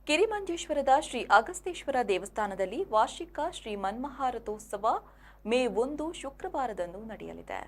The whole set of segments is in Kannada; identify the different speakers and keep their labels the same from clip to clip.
Speaker 1: ಕಿರಿಮಂಜೇಶ್ವರದ ಶ್ರೀ ಅಗಸ್ತೇಶ್ವರ ದೇವಸ್ಥಾನದಲ್ಲಿ ವಾರ್ಷಿಕ ಶ್ರೀ ಮನ್ಮಹಾರಥೋತ್ಸವ ಮೇ 1 ಶುಕ್ರವಾರದಂದು ನಡೆಯಲಿದೆ.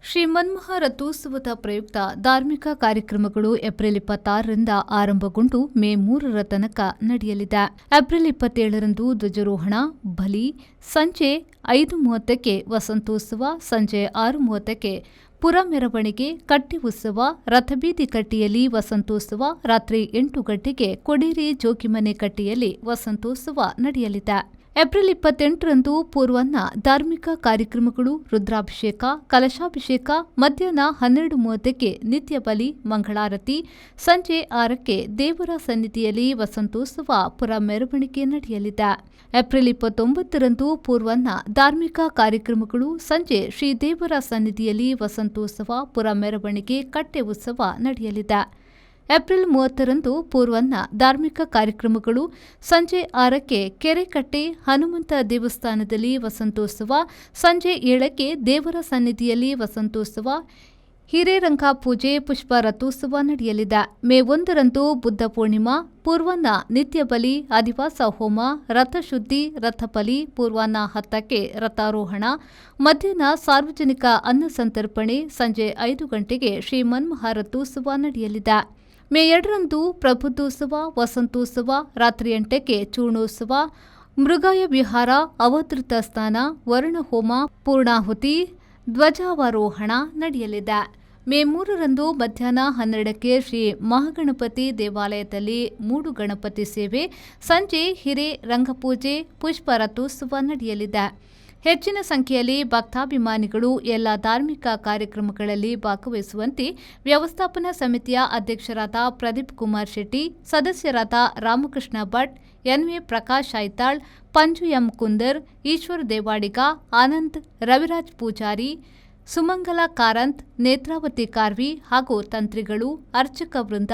Speaker 2: ಶ್ರೀ ಮನ್ಮಹಾರಥೋತ್ಸವದ ಪ್ರಯುಕ್ತ ಧಾರ್ಮಿಕ ಕಾರ್ಯಕ್ರಮಗಳು ಏಪ್ರಿಲ್ 26ರಿಂದ ಆರಂಭಗೊಂಡು ಮೇ 3ರ ತನಕ ನಡೆಯಲಿದೆ. ಏಪ್ರಿಲ್ 27ರಂದು ಧ್ವಜಾರೋಹಣ, ಬಲಿ, ಸಂಜೆ 5:30ಕ್ಕೆ ವಸಂತೋತ್ಸವ, ಸಂಜೆ 6:30ಕ್ಕೆ ಪುರ ಮೆರವಣಿಗೆ, ಕಟ್ಟಿ ಉತ್ಸವ, ರಥಬೀದಿ ಕಟ್ಟಿಯಲ್ಲಿ ವಸಂತೋತ್ಸವ, ರಾತ್ರಿ 8 ಗಂಟೆಗೆ ಕೊಡೇರಿ ಜೋಗಿಮನೆ ಕಟ್ಟಿಯಲ್ಲಿ ವಸಂತೋತ್ಸವ ನಡೆಯಲಿದೆ. ಏಪ್ರಿಲ್ 28ರಂದು ಪೂರ್ವಾಹ್ನ ಧಾರ್ಮಿಕ ಕಾರ್ಯಕ್ರಮಗಳು, ರುದ್ರಾಭಿಷೇಕ, ಕಲಶಾಭಿಷೇಕ, ಮಧ್ಯಾಹ್ನ 12:30ಕ್ಕೆ ನಿತ್ಯ ಬಲಿ, ಮಂಗಳಾರತಿ, ಸಂಜೆ 6ಕ್ಕೆ ದೇವರ ಸನ್ನಿಧಿಯಲ್ಲಿ ವಸಂತೋತ್ಸವ ಪುರ ಮೆರವಣಿಗೆ ನಡೆಯಲಿದೆ. ಏಪ್ರಿಲ್ 29ರಂದು ಪೂರ್ವಾಹ್ನ ಧಾರ್ಮಿಕ ಕಾರ್ಯಕ್ರಮಗಳು, ಸಂಜೆ ಶ್ರೀದೇವರ ಸನ್ನಿಧಿಯಲ್ಲಿ ವಸಂತೋತ್ಸವ ಪುರ ಮೆರವಣಿಗೆ, ಕಟ್ಟೆ ಉತ್ಸವ ನಡೆಯಲಿದೆ. ಏಪ್ರಿಲ್ 30ರಂದು ಪೂರ್ವಾಹ್ನ ಧಾರ್ಮಿಕ ಕಾರ್ಯಕ್ರಮಗಳು, ಸಂಜೆ 6ಕ್ಕೆ ಕೆರೆಕಟ್ಟೆ ಹನುಮಂತ ದೇವಸ್ಥಾನದಲ್ಲಿ ವಸಂತೋತ್ಸವ, ಸಂಜೆ 7ಕ್ಕೆ ದೇವರ ಸನ್ನಿಧಿಯಲ್ಲಿ ವಸಂತೋತ್ಸವ, ಹಿರೇರಂಗ ಪೂಜೆ, ಪುಷ್ಪ ರಥೋತ್ಸವ ನಡೆಯಲಿದೆ. ಮೇ 1ರಂದು ಬುದ್ಧ ಪೂರ್ಣಿಮಾ, ಪೂರ್ವಾಹ್ನ ನಿತ್ಯ ಬಲಿ, ಅಧಿವಾಸ ಹೋಮ, ರಥಶುದ್ಧಿ, ರಥಬಲಿ, ಪೂರ್ವಾಹ್ನ 10ಕ್ಕೆ ರಥಾರೋಹಣ, ಮಧ್ಯಾಹ್ನ ಸಾರ್ವಜನಿಕ ಅನ್ನ ಸಂತರ್ಪಣೆ, ಸಂಜೆ 5 ಗಂಟೆಗೆ ಶ್ರೀ ಮನ್ಮಹಾರಥೋತ್ಸವ ನಡೆಯಲಿದೆ. ಮೇ 2ರಂದು ಪ್ರಬುದ್ಧೋತ್ಸವ, ವಸಂತೋತ್ಸವ, ರಾತ್ರಿ 8ಕ್ಕೆ ಚೂರ್ಣೋತ್ಸವ, ಮೃಗಾಯ ವಿಹಾರ, ಅವಧೃತ ಸ್ನಾನ, ವರ್ಣಹೋಮ, ಪೂರ್ಣಾಹುತಿ, ಧ್ವಜಾವರೋಹಣ ನಡೆಯಲಿದೆ. ಮೇ 3ರಂದು ಮಧ್ಯಾಹ್ನ 12ಕ್ಕೆ ಶ್ರೀ ಮಹಾಗಣಪತಿ ದೇವಾಲಯದಲ್ಲಿ ಮೂಡು ಗಣಪತಿ ಸೇವೆ, ಸಂಜೆ ಹಿರೇ ರಂಗಪೂಜೆ, ಪುಷ್ಪ ರಥೋತ್ಸವ ನಡೆಯಲಿದೆ. ಹೆಚ್ಚಿನ ಸಂಖ್ಯೆಯಲ್ಲಿ ಭಕ್ತಾಭಿಮಾನಿಗಳು ಎಲ್ಲ ಧಾರ್ಮಿಕ ಕಾರ್ಯಕ್ರಮಗಳಲ್ಲಿ ಭಾಗವಹಿಸುವಂತೆ ವ್ಯವಸ್ಥಾಪನಾ ಸಮಿತಿಯ ಅಧ್ಯಕ್ಷರಾದ ಪ್ರದೀಪ್ ಕುಮಾರ್ ಶೆಟ್ಟಿ, ಸದಸ್ಯರಾದ ರಾಮಕೃಷ್ಣ ಭಟ್, ಎನ್ವಿ ಪ್ರಕಾಶ್ ಐತಾಳ್, ಪಂಜು ಎಂ ಕುಂದರ್, ಈಶ್ವರ್ ದೇವಾಡಿಗ, ಆನಂದ್, ರವಿರಾಜ್ ಪೂಜಾರಿ, ಸುಮಂಗಲ ಕಾರಂತ್, ನೇತ್ರಾವತಿ ಕಾರ್ವಿ ಹಾಗೂ ತಂತ್ರಿಗಳು, ಅರ್ಚಕ ವೃಂದ,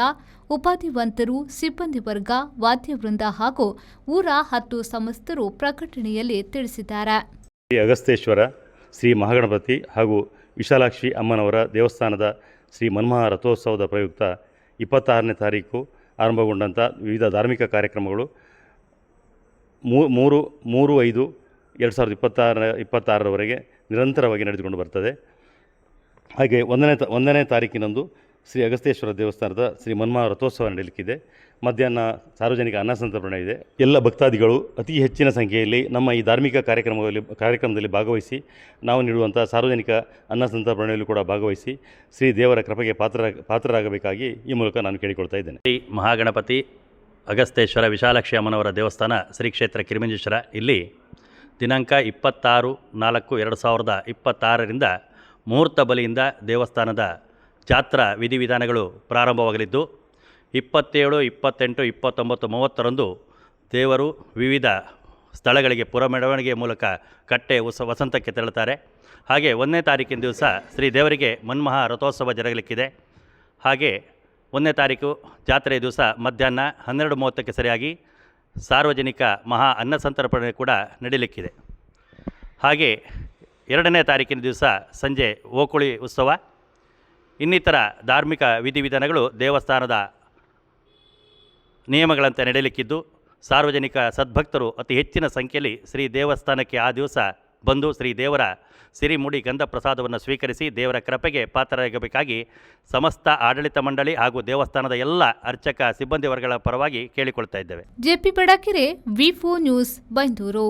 Speaker 2: ಉಪಾಧಿವಂತರು, ಸಿಬ್ಬಂದಿ ವರ್ಗ, ವಾದ್ಯ ವೃಂದ ಹಾಗೂ ಊರ 10 ಸಮಸ್ತರು ಪ್ರಕಟಣೆಯಲ್ಲಿ ತಿಳಿಸಿದ್ದಾರೆ.
Speaker 3: ಶ್ರೀ ಅಗಸ್ತೇಶ್ವರ, ಶ್ರೀ ಮಹಾಗಣಪತಿ ಹಾಗೂ ವಿಶಾಲಾಕ್ಷಿ ಅಮ್ಮನವರ ದೇವಸ್ಥಾನದ ಶ್ರೀ ಮನ್ಮಹಾ ರಥೋತ್ಸವದ ಪ್ರಯುಕ್ತ 26ನೇ ತಾರೀಕು ಆರಂಭಗೊಂಡಂಥ ವಿವಿಧ ಧಾರ್ಮಿಕ ಕಾರ್ಯಕ್ರಮಗಳು 3/5/2026ರವರೆಗೆ ನಿರಂತರವಾಗಿ ನಡೆದುಕೊಂಡು ಬರ್ತದೆ. ಹಾಗೆ 1ನೇ ತಾರೀಕಿನಂದು ಶ್ರೀ ಅಗಸ್ತೇಶ್ವರ ದೇವಸ್ಥಾನದ ಶ್ರೀ ಮನ್ಮಹಾ ರಥೋತ್ಸವ ನಡೆಯಲಿಕ್ಕಿದೆ. ಮಧ್ಯಾಹ್ನ ಸಾರ್ವಜನಿಕ ಅನ್ನಸಂತರ್ಪಣೆ ಇದೆ. ಎಲ್ಲ ಭಕ್ತಾದಿಗಳು ಅತಿ ಹೆಚ್ಚಿನ ಸಂಖ್ಯೆಯಲ್ಲಿ ನಮ್ಮ ಈ ಧಾರ್ಮಿಕ ಕಾರ್ಯಕ್ರಮದಲ್ಲಿ ಭಾಗವಹಿಸಿ ನಾವು ನೀಡುವಂಥ ಸಾರ್ವಜನಿಕ ಅನ್ನಸಂತರ್ಪಣೆಯಲ್ಲೂ ಕೂಡ ಭಾಗವಹಿಸಿ ಶ್ರೀ ದೇವರ ಕೃಪೆಗೆ ಪಾತ್ರರಾಗಬೇಕಾಗಿ ಈ ಮೂಲಕ ನಾನು ಕೇಳಿಕೊಳ್ತಾ ಇದ್ದೇನೆ.
Speaker 4: ಶ್ರೀ ಮಹಾಗಣಪತಿ ಅಗಸ್ತೇಶ್ವರ ವಿಶಾಲಾಕ್ಷಿ ಅಮ್ಮನವರ ದೇವಸ್ಥಾನ ಶ್ರೀ ಕ್ಷೇತ್ರ ಕಿರಿಮಂಜೇಶ್ವರ ಇಲ್ಲಿ ದಿನಾಂಕ 26/4/2026ರಿಂದ ಮುಹೂರ್ತ ಬಲಿಯಿಂದ ದೇವಸ್ಥಾನದ ಜಾತ್ರಾ ವಿಧಿವಿಧಾನಗಳು ಪ್ರಾರಂಭವಾಗಲಿದ್ದು 27, 28, 29, 30ರಂದು ದೇವರು ವಿವಿಧ ಸ್ಥಳಗಳಿಗೆ ಪುರ ಮೆರವಣಿಗೆ ಮೂಲಕ ಕಟ್ಟೆ ವಸಂತಕ್ಕೆ ತೆರಳುತ್ತಾರೆ. ಹಾಗೆ 1ನೇ ತಾರೀಕಿನ ದಿವಸ ಶ್ರೀ ದೇವರಿಗೆ ಮನ್ಮಹಾ ರಥೋತ್ಸವ ಜರುಗಲಿಕ್ಕಿದೆ. ಹಾಗೆ 1ನೇ ತಾರೀಕು ಜಾತ್ರೆಯ ದಿವಸ ಮಧ್ಯಾಹ್ನ 12:30ಕ್ಕೆ ಸರಿಯಾಗಿ ಸಾರ್ವಜನಿಕ ಮಹಾ ಅನ್ನಸಂತರ್ಪಣೆ ಕೂಡ ನಡೆಯಲಿಕ್ಕಿದೆ. ಹಾಗೆ 2ನೇ ತಾರೀಕಿನ ದಿವಸ ಸಂಜೆ ಓಕುಳಿ ಉತ್ಸವ, ಇನ್ನಿತರ ಧಾರ್ಮಿಕ ವಿಧಿವಿಧಾನಗಳು ದೇವಸ್ಥಾನದ ನಿಯಮಗಳಂತೆ ನಡೆಯಲಿಕ್ಕಿದ್ದು ಸಾರ್ವಜನಿಕ ಸದ್ಭಕ್ತರು ಅತಿ ಹೆಚ್ಚಿನ ಸಂಖ್ಯೆಯಲ್ಲಿ ಶ್ರೀ ದೇವಸ್ಥಾನಕ್ಕೆ ಆ ದಿವಸ ಬಂದು ಶ್ರೀ ದೇವರ ಸಿರಿಮುಡಿ ಗಂಧ ಪ್ರಸಾದವನ್ನು ಸ್ವೀಕರಿಸಿ ದೇವರ ಕೃಪೆಗೆ ಪಾತ್ರರಾಗಬೇಕಾಗಿ ಸಮಸ್ತ ಆಡಳಿತ ಮಂಡಳಿ ಹಾಗೂ ದೇವಸ್ಥಾನದ ಎಲ್ಲ ಅರ್ಚಕ ಸಿಬ್ಬಂದಿ ವರ್ಗಗಳ ಪರವಾಗಿ ಕೇಳಿಕೊಳ್ತಾ ಇದ್ದೇವೆ.
Speaker 2: ಜೆಪಿ ಬಡಾಕೆರೆ, ವಿ4 ನ್ಯೂಸ್, ಬೈಂದೂರು.